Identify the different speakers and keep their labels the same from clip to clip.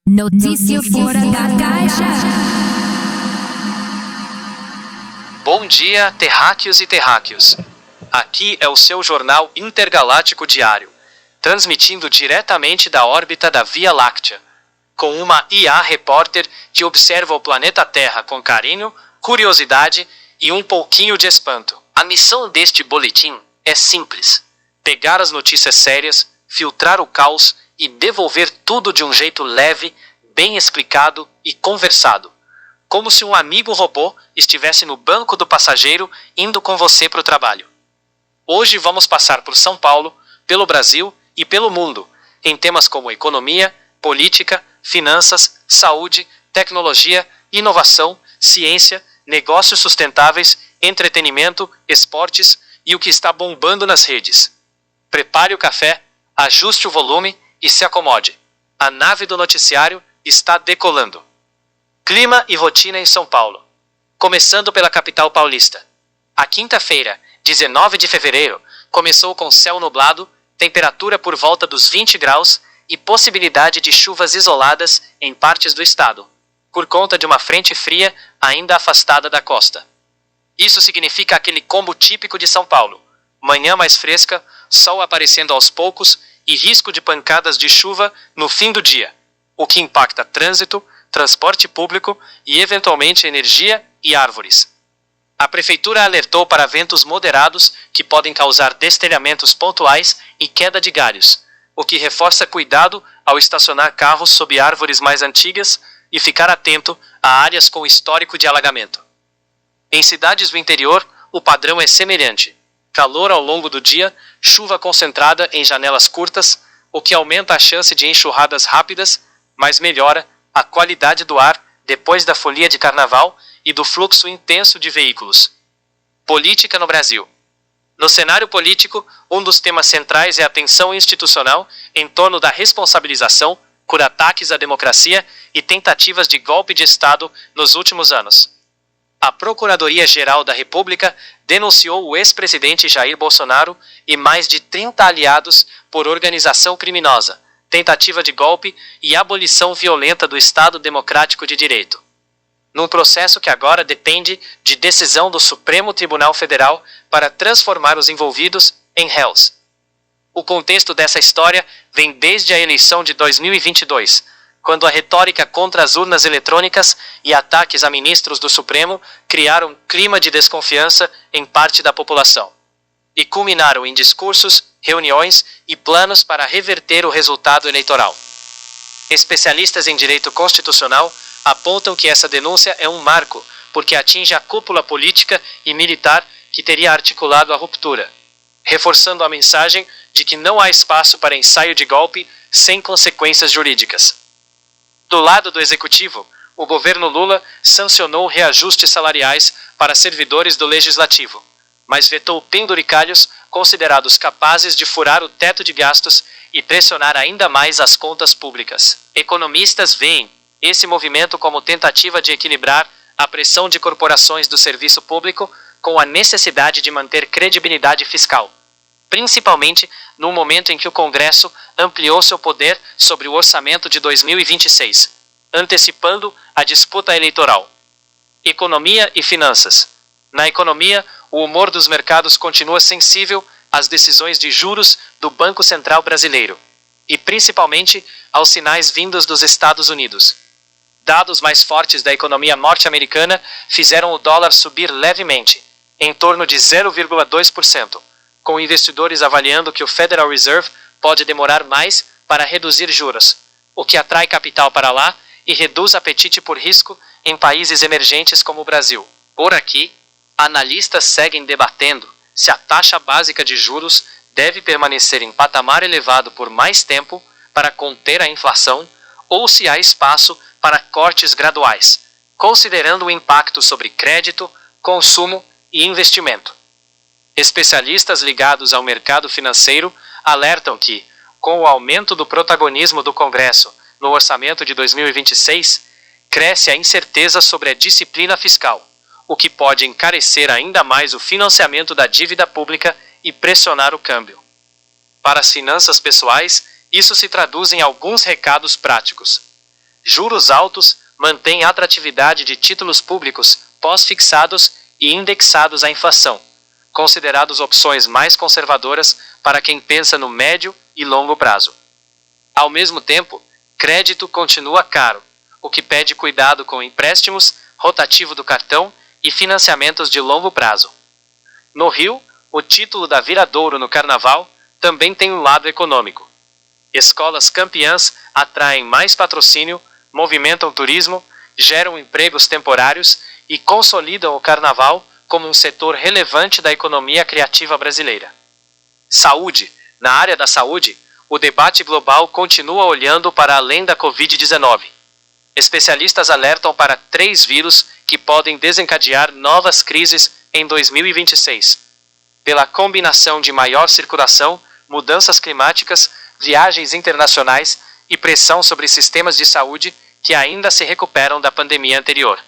Speaker 1: Notícia fora da caixa.
Speaker 2: Bom dia, terráqueos e terráqueos. Aqui é o seu jornal intergaláctico diário, transmitindo diretamente da órbita da Via Láctea, com uma IA repórter que observa o planeta Terra com carinho, curiosidade e um pouquinho de espanto. A missão deste boletim é simples: pegar as notícias sérias, filtrar o caos e devolver tudo de um jeito leve, bem explicado e conversado. Como se um amigo robô estivesse no banco do passageiro indo com você para o trabalho. Hoje vamos passar por São Paulo, pelo Brasil e pelo mundo, em temas como economia, política, finanças, saúde, tecnologia, inovação, ciência, negócios sustentáveis, entretenimento, esportes e o que está bombando nas redes. Prepare o café, ajuste o volume e se acomode. A nave do noticiário está decolando. Clima e rotina em São Paulo. Começando pela capital paulista. A quinta-feira, 19 de fevereiro, começou com céu nublado, temperatura por volta dos 20 graus e possibilidade de chuvas isoladas em partes do estado, por conta de uma frente fria ainda afastada da costa. Isso significa aquele combo típico de São Paulo: manhã mais fresca, sol aparecendo aos poucos e risco de pancadas de chuva no fim do dia, o que impacta trânsito, transporte público e eventualmente energia e árvores. A prefeitura alertou para ventos moderados que podem causar destelhamentos pontuais e queda de galhos, o que reforça cuidado ao estacionar carros sob árvores mais antigas e ficar atento a áreas com histórico de alagamento. Em cidades do interior, o padrão é semelhante: calor ao longo do dia, chuva concentrada em janelas curtas, o que aumenta a chance de enxurradas rápidas, mas melhora a qualidade do ar depois da folia de carnaval e do fluxo intenso de veículos. Política no Brasil. No cenário político, um dos temas centrais é a tensão institucional em torno da responsabilização por ataques à democracia e tentativas de golpe de Estado nos últimos anos. A Procuradoria-Geral da República denunciou o ex-presidente Jair Bolsonaro e mais de 30 aliados por organização criminosa, tentativa de golpe e abolição violenta do Estado Democrático de Direito. Num processo que agora depende de decisão do Supremo Tribunal Federal para transformar os envolvidos em réus. O contexto dessa história vem desde a eleição de 2022, quando a retórica contra as urnas eletrônicas e ataques a ministros do Supremo criaram um clima de desconfiança em parte da população, e culminaram em discursos, reuniões e planos para reverter o resultado eleitoral. Especialistas em direito constitucional apontam que essa denúncia é um marco, porque atinge a cúpula política e militar que teria articulado a ruptura, reforçando a mensagem de que não há espaço para ensaio de golpe sem consequências jurídicas. Do lado do executivo, o governo Lula sancionou reajustes salariais para servidores do legislativo, mas vetou penduricalhos considerados capazes de furar o teto de gastos e pressionar ainda mais as contas públicas. Economistas veem esse movimento como tentativa de equilibrar a pressão de corporações do serviço público com a necessidade de manter credibilidade fiscal, principalmente no momento em que o Congresso ampliou seu poder sobre o orçamento de 2026, antecipando a disputa eleitoral. Economia e finanças. Na economia, o humor dos mercados continua sensível às decisões de juros do Banco Central Brasileiro, e principalmente aos sinais vindos dos Estados Unidos. Dados mais fortes da economia norte-americana fizeram o dólar subir levemente, em torno de 0,2%, com investidores avaliando que o Federal Reserve pode demorar mais para reduzir juros, o que atrai capital para lá e reduz apetite por risco em países emergentes como o Brasil. Por aqui, analistas seguem debatendo se a taxa básica de juros deve permanecer em patamar elevado por mais tempo para conter a inflação ou se há espaço para cortes graduais, considerando o impacto sobre crédito, consumo e investimento. Especialistas ligados ao mercado financeiro alertam que, com o aumento do protagonismo do Congresso no orçamento de 2026, cresce a incerteza sobre a disciplina fiscal, o que pode encarecer ainda mais o financiamento da dívida pública e pressionar o câmbio. Para as finanças pessoais, isso se traduz em alguns recados práticos. Juros altos mantêm a atratividade de títulos públicos pós-fixados e indexados à inflação, considerados opções mais conservadoras para quem pensa no médio e longo prazo. Ao mesmo tempo, crédito continua caro, o que pede cuidado com empréstimos, rotativo do cartão e financiamentos de longo prazo. No Rio, o título da Viradouro no Carnaval também tem um lado econômico. Escolas campeãs atraem mais patrocínio, movimentam turismo, geram empregos temporários e consolidam o Carnaval como um setor relevante da economia criativa brasileira. Saúde. Na área da saúde, o debate global continua olhando para além da Covid-19. Especialistas alertam para 3 vírus que podem desencadear novas crises em 2026. Pela combinação de maior circulação, mudanças climáticas, viagens internacionais e pressão sobre sistemas de saúde que ainda se recuperam da pandemia anterior.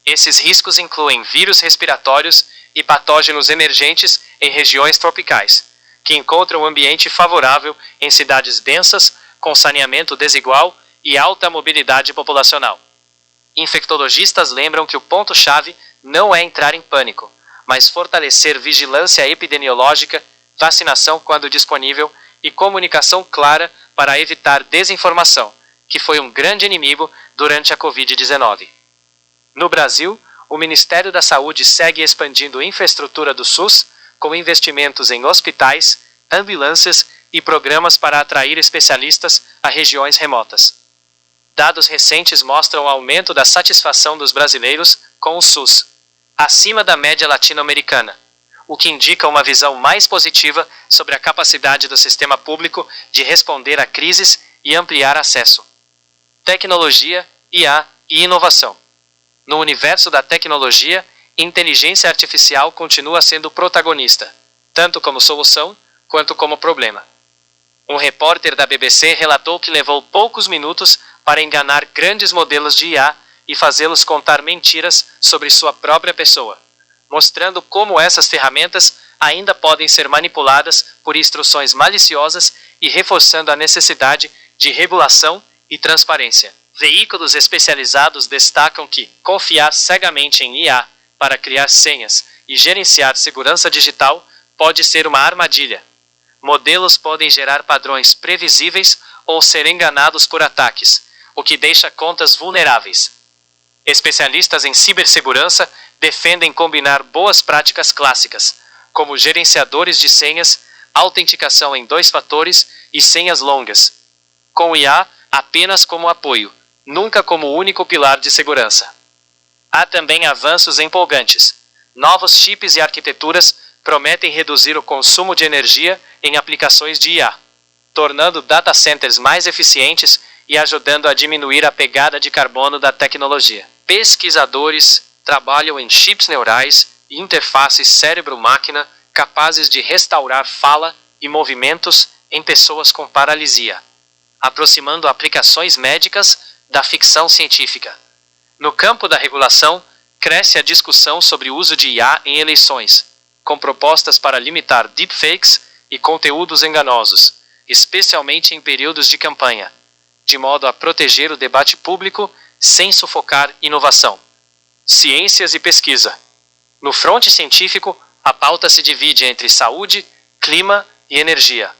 Speaker 2: Esses riscos incluem vírus respiratórios e patógenos emergentes em regiões tropicais, que encontram um ambiente favorável em cidades densas, com saneamento desigual e alta mobilidade populacional. Infectologistas lembram que o ponto-chave não é entrar em pânico, mas fortalecer vigilância epidemiológica, vacinação quando disponível e comunicação clara para evitar desinformação, que foi um grande inimigo durante a Covid-19. No Brasil, o Ministério da Saúde segue expandindo a infraestrutura do SUS, com investimentos em hospitais, ambulâncias e programas para atrair especialistas a regiões remotas. Dados recentes mostram o aumento da satisfação dos brasileiros com o SUS, acima da média latino-americana, o que indica uma visão mais positiva sobre a capacidade do sistema público de responder a crises e ampliar acesso. Tecnologia, IA e inovação. No universo da tecnologia, inteligência artificial continua sendo protagonista, tanto como solução quanto como problema. Um repórter da BBC relatou que levou poucos minutos para enganar grandes modelos de IA e fazê-los contar mentiras sobre sua própria pessoa, mostrando como essas ferramentas ainda podem ser manipuladas por instruções maliciosas e reforçando a necessidade de regulação e transparência. Veículos especializados destacam que confiar cegamente em IA para criar senhas e gerenciar segurança digital pode ser uma armadilha. Modelos podem gerar padrões previsíveis ou ser enganados por ataques, o que deixa contas vulneráveis. Especialistas em cibersegurança defendem combinar boas práticas clássicas, como gerenciadores de senhas, autenticação em 2 fatores e senhas longas, com IA apenas como apoio, nunca como único pilar de segurança. Há também avanços empolgantes. Novos chips e arquiteturas prometem reduzir o consumo de energia em aplicações de IA, tornando data centers mais eficientes e ajudando a diminuir a pegada de carbono da tecnologia. Pesquisadores trabalham em chips neurais e interfaces cérebro-máquina capazes de restaurar fala e movimentos em pessoas com paralisia, aproximando aplicações médicas da ficção científica. No campo da regulação, cresce a discussão sobre o uso de IA em eleições, com propostas para limitar deepfakes e conteúdos enganosos, especialmente em períodos de campanha, de modo a proteger o debate público sem sufocar inovação. Ciências e pesquisa. No fronte científico, a pauta se divide entre saúde, clima e energia.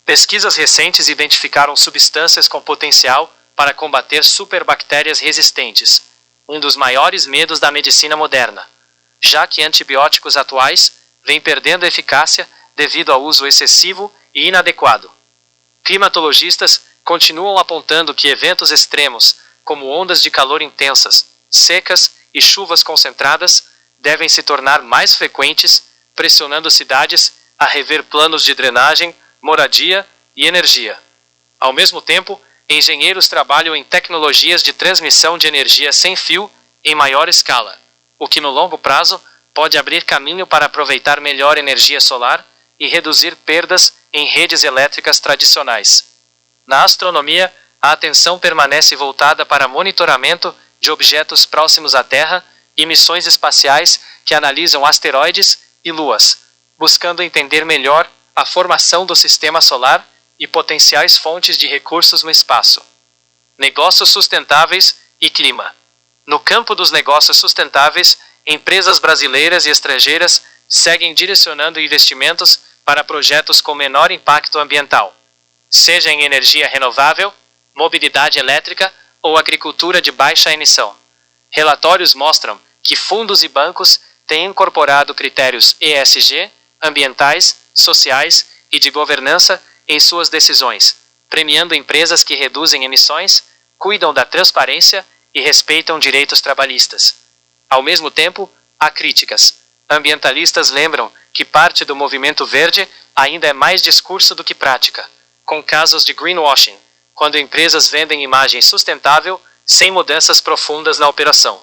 Speaker 2: Pesquisas recentes identificaram substâncias com potencial para combater superbactérias resistentes, um dos maiores medos da medicina moderna, já que antibióticos atuais vêm perdendo eficácia devido ao uso excessivo e inadequado. Climatologistas continuam apontando que eventos extremos, como ondas de calor intensas, secas e chuvas concentradas, devem se tornar mais frequentes, pressionando cidades a rever planos de drenagem, moradia e energia. Ao mesmo tempo, engenheiros trabalham em tecnologias de transmissão de energia sem fio em maior escala, o que no longo prazo pode abrir caminho para aproveitar melhor energia solar e reduzir perdas em redes elétricas tradicionais. Na astronomia, a atenção permanece voltada para monitoramento de objetos próximos à Terra e missões espaciais que analisam asteroides e luas, buscando entender melhor a formação do sistema solar e potenciais fontes de recursos no espaço. negócios sustentáveis e clima. No campo dos negócios sustentáveis, empresas brasileiras e estrangeiras seguem direcionando investimentos para projetos com menor impacto ambiental, seja em energia renovável, mobilidade elétrica ou agricultura de baixa emissão. Relatórios mostram que fundos e bancos têm incorporado critérios ESG, ambientais, sociais e de governança em suas decisões, premiando empresas que reduzem emissões, cuidam da transparência e respeitam direitos trabalhistas. Ao mesmo tempo, há críticas. Ambientalistas lembram que parte do movimento verde ainda é mais discurso do que prática, com casos de greenwashing, quando empresas vendem imagem sustentável sem mudanças profundas na operação.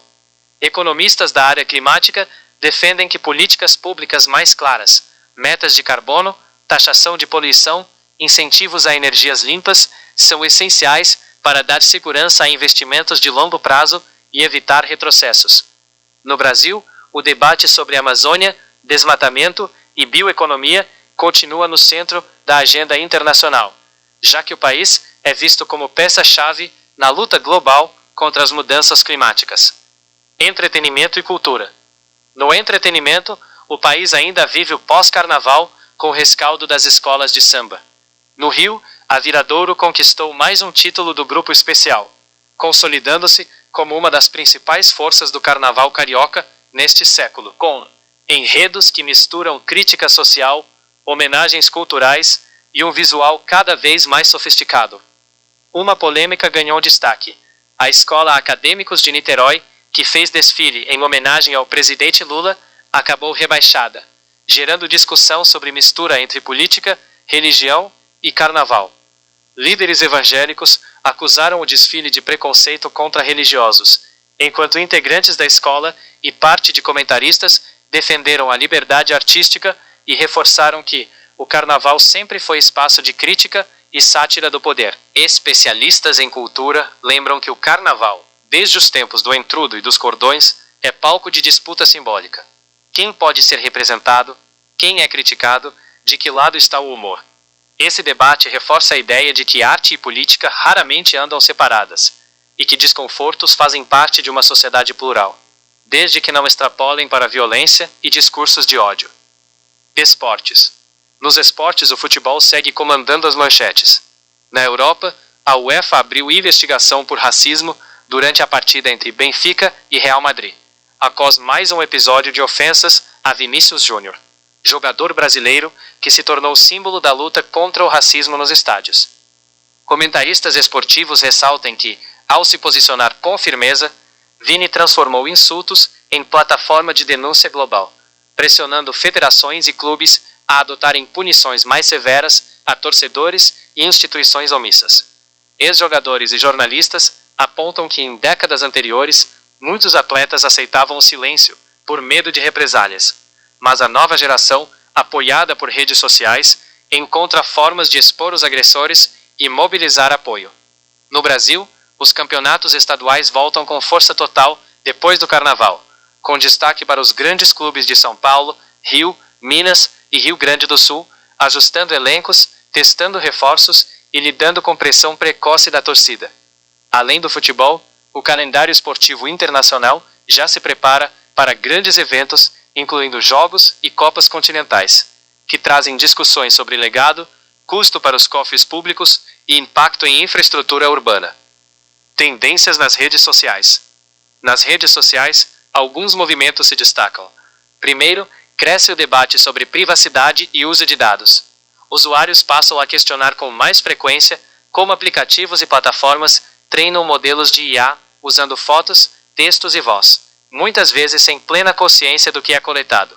Speaker 2: Economistas da área climática defendem que políticas públicas mais claras, metas de carbono, taxação de poluição, incentivos a energias limpas são essenciais para dar segurança a investimentos de longo prazo e evitar retrocessos. No Brasil, o debate sobre Amazônia, desmatamento e bioeconomia continua no centro da agenda internacional, já que o país é visto como peça-chave na luta global contra as mudanças climáticas. Entretenimento e cultura. No entretenimento, o país ainda vive o pós-carnaval com o rescaldo das escolas de samba. No Rio, a Viradouro conquistou mais um título do grupo especial, consolidando-se como uma das principais forças do carnaval carioca neste século, com enredos que misturam crítica social, homenagens culturais e um visual cada vez mais sofisticado. Uma polêmica ganhou destaque. A Escola Acadêmicos de Niterói, que fez desfile em homenagem ao presidente Lula, acabou rebaixada, gerando discussão sobre mistura entre política, religião e carnaval. Líderes evangélicos acusaram o desfile de preconceito contra religiosos, enquanto integrantes da escola e parte de comentaristas defenderam a liberdade artística e reforçaram que o carnaval sempre foi espaço de crítica e sátira do poder. Especialistas em cultura lembram que o carnaval, desde os tempos do entrudo e dos cordões, é palco de disputa simbólica. Quem pode ser representado? Quem é criticado? De que lado está o humor? Esse debate reforça a ideia de que arte e política raramente andam separadas, e que desconfortos fazem parte de uma sociedade plural, desde que não extrapolem para a violência e discursos de ódio. Esportes. Nos esportes, o futebol segue comandando as manchetes. Na Europa, a UEFA abriu investigação por racismo durante a partida entre Benfica e Real Madrid, após mais um episódio de ofensas a Vinícius Júnior, jogador brasileiro que se tornou símbolo da luta contra o racismo nos estádios. Comentaristas esportivos ressaltam que, ao se posicionar com firmeza, Vini transformou insultos em plataforma de denúncia global, pressionando federações e clubes a adotarem punições mais severas a torcedores e instituições omissas. Ex-jogadores e jornalistas apontam que em décadas anteriores, muitos atletas aceitavam o silêncio por medo de represálias, mas a nova geração, apoiada por redes sociais, encontra formas de expor os agressores e mobilizar apoio. No Brasil, os campeonatos estaduais voltam com força total depois do Carnaval, com destaque para os grandes clubes de São Paulo, Rio, Minas e Rio Grande do Sul, ajustando elencos, testando reforços e lidando com pressão precoce da torcida. Além do futebol, o calendário esportivo internacional já se prepara para grandes eventos, incluindo jogos e copas continentais, que trazem discussões sobre legado, custo para os cofres públicos e impacto em infraestrutura urbana. Tendências nas redes sociais. Nas redes sociais, alguns movimentos se destacam. Primeiro, cresce o debate sobre privacidade e uso de dados. Usuários passam a questionar com mais frequência como aplicativos e plataformas treinam modelos de IA usando fotos, textos e voz, muitas vezes sem plena consciência do que é coletado.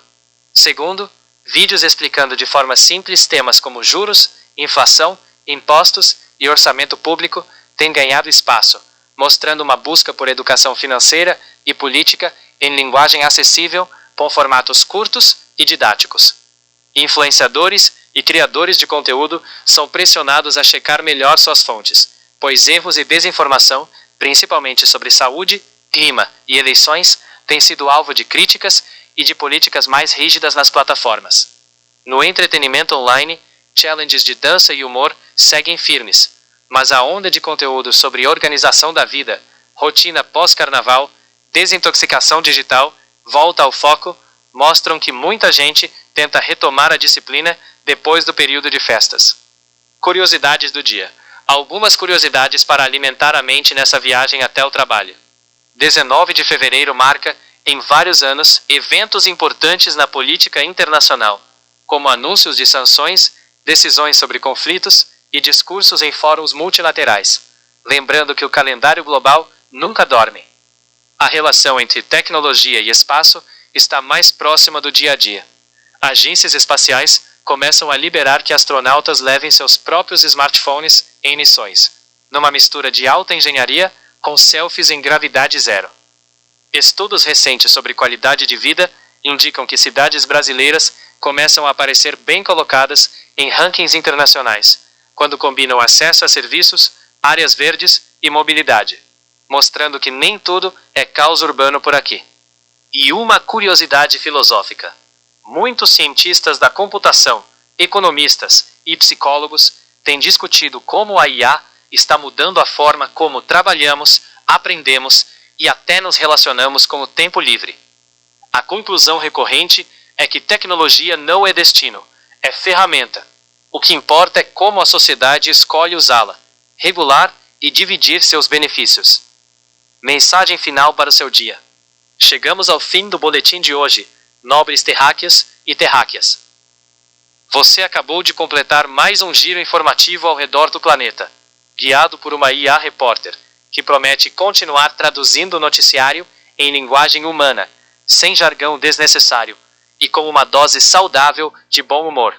Speaker 2: Segundo, vídeos explicando de forma simples temas como juros, inflação, impostos e orçamento público têm ganhado espaço, mostrando uma busca por educação financeira e política em linguagem acessível, com formatos curtos e didáticos. Influenciadores e criadores de conteúdo são pressionados a checar melhor suas fontes, pois erros e desinformação, principalmente sobre saúde, clima e eleições, têm sido alvo de críticas e de políticas mais rígidas nas plataformas. No entretenimento online, challenges de dança e humor seguem firmes, mas a onda de conteúdo sobre organização da vida, rotina pós-carnaval, desintoxicação digital, volta ao foco, mostram que muita gente tenta retomar a disciplina depois do período de festas. Curiosidades do dia. Algumas curiosidades para alimentar a mente nessa viagem até o trabalho. 19 de fevereiro marca, em vários anos, eventos importantes na política internacional, como anúncios de sanções, decisões sobre conflitos e discursos em fóruns multilaterais. Lembrando que o calendário global nunca dorme. A relação entre tecnologia e espaço está mais próxima do dia a dia. Agências espaciais começam a liberar que astronautas levem seus próprios smartphones em missões, numa mistura de alta engenharia com selfies em gravidade zero. Estudos recentes sobre qualidade de vida indicam que cidades brasileiras começam a aparecer bem colocadas em rankings internacionais, quando combinam acesso a serviços, áreas verdes e mobilidade, mostrando que nem tudo é caos urbano por aqui. E uma curiosidade filosófica. Muitos cientistas da computação, economistas e psicólogos têm discutido como a IA está mudando a forma como trabalhamos, aprendemos e até nos relacionamos com o tempo livre. A conclusão recorrente é que tecnologia não é destino, é ferramenta. O que importa é como a sociedade escolhe usá-la, regular e dividir seus benefícios. Mensagem final para o seu dia. Chegamos ao fim do boletim de hoje, nobres terráqueos e terráqueas. Você acabou de completar mais um giro informativo ao redor do planeta, guiado por uma IA repórter, que promete continuar traduzindo o noticiário em linguagem humana, sem jargão desnecessário, e com uma dose saudável de bom humor.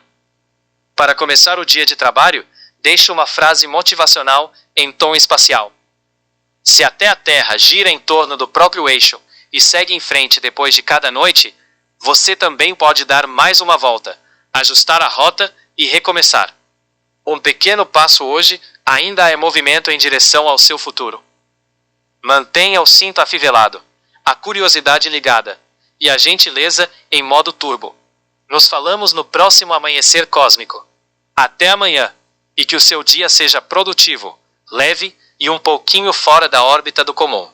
Speaker 2: Para começar o dia de trabalho, deixe uma frase motivacional em tom espacial. Se até a Terra gira em torno do próprio eixo e segue em frente depois de cada noite, você também pode dar mais uma volta, ajustar a rota e recomeçar. Um pequeno passo hoje ainda é movimento em direção ao seu futuro. Mantenha o cinto afivelado, a curiosidade ligada e a gentileza em modo turbo. Nos falamos no próximo Amanhecer Cósmico. Até amanhã, e que o seu dia seja produtivo, leve e um pouquinho fora da órbita do comum.